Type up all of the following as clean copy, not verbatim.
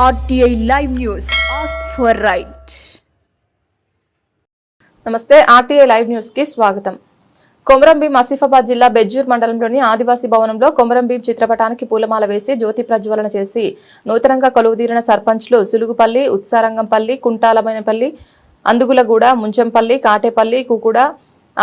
RTI Live News. Ask for right. నమస్తే RTI Live News కి స్వాగతం. కొమరంభీం ఆసిఫాబాద్ జిల్లా బెజ్జూర్ మండలంలోని ఆదివాసీ భవనంలో కొమరంభీం చిత్రపటానికి పూలమాల వేసి జ్యోతి ప్రజ్వలన చేసి నూతనంగా కొలువుదీరిన సర్పంచ్లు సులుగుపల్లి, ఉత్సారంగంపల్లి, కుంటాలమైనపల్లి, అందుగులగూడ, ముంచంపల్లి, కాటేపల్లి, కుకుడ,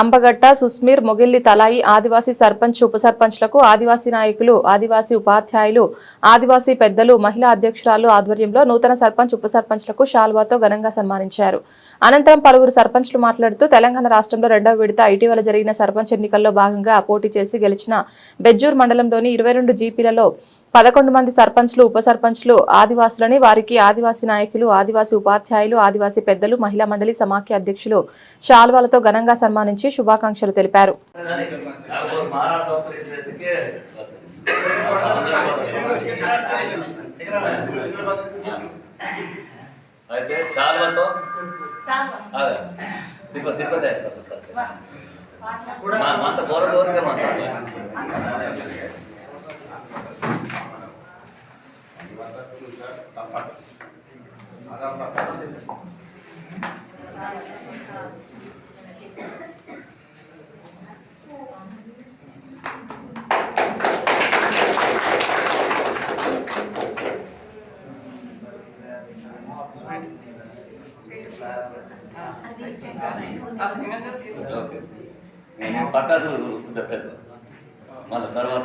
అంబగట్ట, సుస్మీర్, మొగిల్లి తలాయి ఆదివాసీ సర్పంచ్, ఉప సర్పంచ్లకు ఆదివాసీ నాయకులు, ఆదివాసీ ఉపాధ్యాయులు, ఆదివాసీ పెద్దలు, మహిళా అధ్యక్షురాలు ఆధ్వర్యంలో నూతన సర్పంచ్, ఉప సర్పంచ్లకు శాల్వాతో ఘనంగా సన్మానించారు. అనంతరం పలువురు సర్పంచ్లు మాట్లాడుతూ తెలంగాణ రాష్ట్రంలో 2వ విడత ఇటీవల జరిగిన సర్పంచ్ ఎన్నికల్లో భాగంగా పోటీ చేసి గెలిచిన బెజ్జూర్ మండలంలోని 22 జీపీలలో 11 మంది సర్పంచ్లు, ఉప సర్పంచ్లు ఆదివాసులని, వారికి ఆదివాసీ నాయకులు, ఆదివాసీ ఉపాధ్యాయులు, ఆదివాసీ పెద్దలు, మహిళా మండలి సమాఖ్య అధ్యక్షులు శాల్వాలతో ఘనంగా సన్మానించి శుభాకాంక్షలు తెలిపారు. అయితే శాల్వాతో తిరుపతి అంత గౌరవంగా మాట్లాడాలి. ఓకే, నేను పక్కకు చెప్పేది మళ్ళీ తర్వాత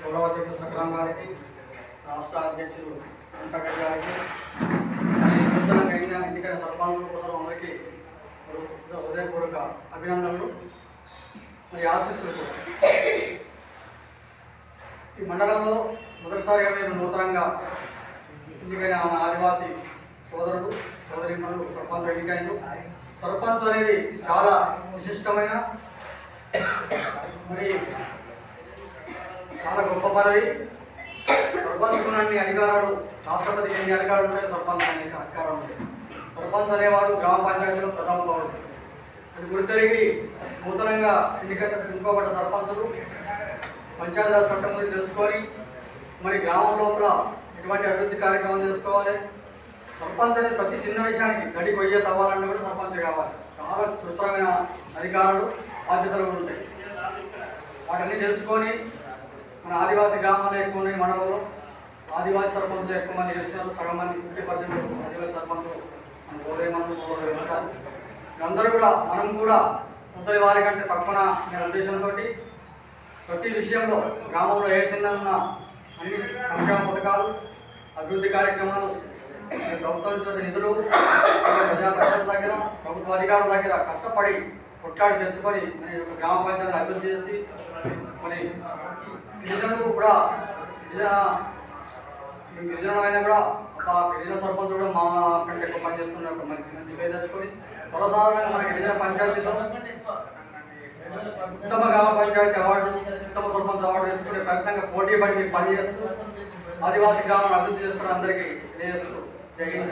గౌరవ అధ్యక్షుడు సంక్రాంతి గారికి, రాష్ట్ర అధ్యక్షులు వెంకటరెడ్డి గారికి, నూతనంగా ఎన్నికైన సర్పంచులు, ఉపసర్పంచులు అందరికీ హృదయపూర్వక అభినందనలు మరియు ఆశీస్సులు కూడా. ఈ మండలంలో మొదటిసారిగా నేను నూతనంగా ఎన్నికైన మన ఆదివాసీ సోదరుడు, సోదరీమణులు సర్పంచ్ ఎన్నికైనలు. సర్పంచ్ అనేది చాలా విశిష్టమైన మరి చాలా గొప్ప పదవి. సర్పంచ్ అన్ని అధికారాలు, రాష్ట్రపతికి ఎన్ని అధికారాలు ఉంటాయి, సర్పంచ్ అనేక అధికారాలు ఉంటాయి. సర్పంచ్ అనేవాడు గ్రామ పంచాయతీలో ప్రథమ పౌరుడు. అది గుర్తెరిగి నూతనంగా ఎన్నుకోబడ్డ సర్పంచులు పంచాయతీరాజ్ చట్టం గురించి తెలుసుకొని మరి గ్రామం లోపల ఎటువంటి అభివృద్ధి కార్యక్రమాలు చేసుకోవాలి. సర్పంచ్ అనేది ప్రతి చిన్న విషయానికి గడి కొయ్య తవ్వాలంటే కూడా సర్పంచ్ కావాలి. చాలా కృత్రిమైన అధికారాలు, బాధ్యతలు కూడా ఉంటాయి. వాటన్నీ తెలుసుకొని మన ఆదివాసీ గ్రామాలు ఎక్కువ ఉన్నాయి. మండలంలో ఆదివాసీ సర్పంచులు ఎక్కువ మంది గెలిచినారు. సగం మంది 50% ఆదివాసీ సర్పంచులు మన సోదరులు గెలిచారు. అందరూ కూడా మనం కూడా మొదటి వారి కంటే తక్కువ అనే ఉద్దేశంతో ప్రతి విషయంలో గ్రామంలో ఏ చిన్న అన్ని సంక్షేమ పథకాలు, అభివృద్ధి కార్యక్రమాలు, ప్రభుత్వం నుంచి వచ్చే నిధులు, ప్రజాప్రతినిధుల దగ్గర, ప్రభుత్వ అధికారుల దగ్గర కష్టపడి కొట్లాడి తెచ్చుకొని మరి ఒక గ్రామ పంచాయతీని అభివృద్ధి చేసి మరి గిరిజనులు కూడా గిరిజనమైన కూడా గిరిజన సర్పంచ్ కూడా మా కంటే ఎక్కువ పనిచేస్తున్న ఒక మంచి పేరు తెచ్చుకొని సర్వసాధారణంగా మన గిరిజన పంచాయతీలో ఉత్తమ గ్రామ పంచాయతీ అవార్డు, ఉత్తమ సర్పంచ్ అవార్డు తెచ్చుకునే ప్రయత్నంగా పోటీ పడి మీరు పనిచేస్తూ ఆదివాసీ గ్రామాలను అభివృద్ధి చేసుకుని అందరికీ తెలియజేస్తూ జై హింద్.